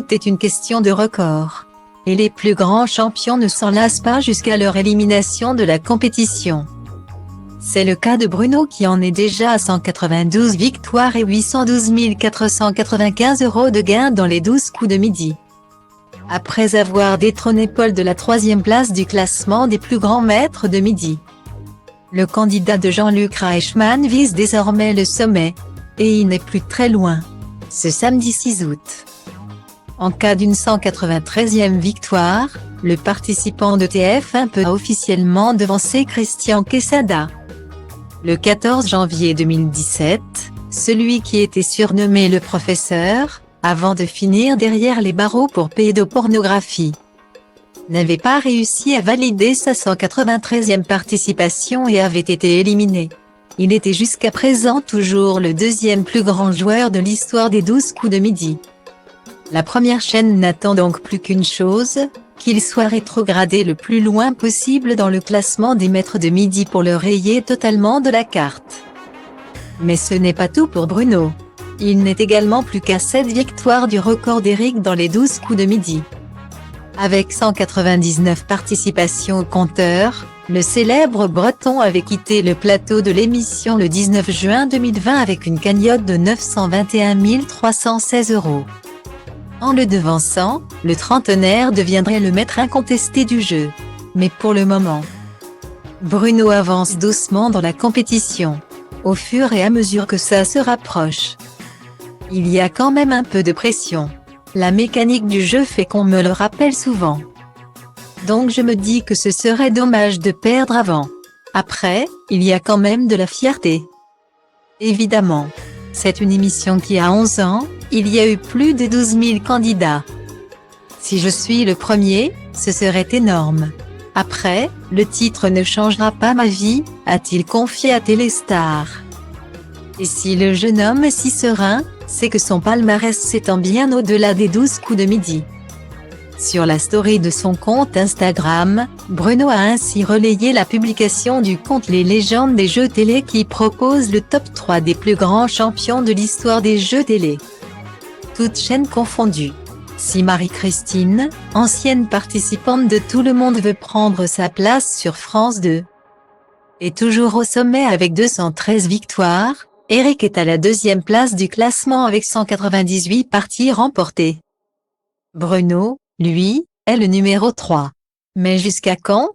Tout est une question de record. Et les plus grands champions ne s'en lassent pas jusqu'à leur élimination de la compétition. C'est le cas de Bruno qui en est déjà à 192 victoires et 812 495 € de gains dans les 12 coups de midi. Après avoir détrôné Paul de la 3e place du classement des plus grands maîtres de midi. Le candidat de Jean-Luc Reichmann vise désormais le sommet. Et il n'est plus très loin. Ce samedi 6 août. En cas d'une 193e victoire, le participant de TF1 peut officiellement devancer Christian Quesada. Le 14 janvier 2017, celui qui était surnommé le professeur, avant de finir derrière les barreaux pour pédopornographie, n'avait pas réussi à valider sa 193e participation et avait été éliminé. Il était jusqu'à présent toujours le 2e plus grand joueur de l'histoire des 12 coups de midi. La première chaîne n'attend donc plus qu'une chose, qu'il soit rétrogradé le plus loin possible dans le classement des maîtres de midi pour le rayer totalement de la carte. Mais ce n'est pas tout pour Bruno. Il n'est également plus qu'à 7 victoires du record d'Éric dans les 12 coups de midi. Avec 199 participations au compteur, le célèbre Breton avait quitté le plateau de l'émission le 19 juin 2020 avec une cagnotte de 921 316 €. En le devançant, le trentenaire deviendrait le maître incontesté du jeu. Mais pour le moment, Bruno avance doucement dans la compétition, au fur et à mesure que ça se rapproche. Il y a quand même un peu de pression. La mécanique du jeu fait qu'on me le rappelle souvent. Donc je me dis que ce serait dommage de perdre avant. Après, il y a quand même de la fierté. Évidemment. C'est une émission qui a 11 ans, il y a eu plus de 12 000 candidats. Si je suis le premier, ce serait énorme. Après, le titre ne changera pas ma vie, a-t-il confié à Téléstar. Et si le jeune homme est si serein, c'est que son palmarès s'étend bien au-delà des 12 coups de midi. Sur la story de son compte Instagram, Bruno a ainsi relayé la publication du compte Les Légendes des Jeux Télé qui propose le top 3 des plus grands champions de l'histoire des jeux télé. Toutes chaînes confondues. Si Marie-Christine, ancienne participante de Tout le monde veut prendre sa place sur France 2, est toujours au sommet avec 213 victoires, Éric est à la 2e place du classement avec 198 parties remportées. Bruno, lui, est le numéro 3. Mais jusqu'à quand ?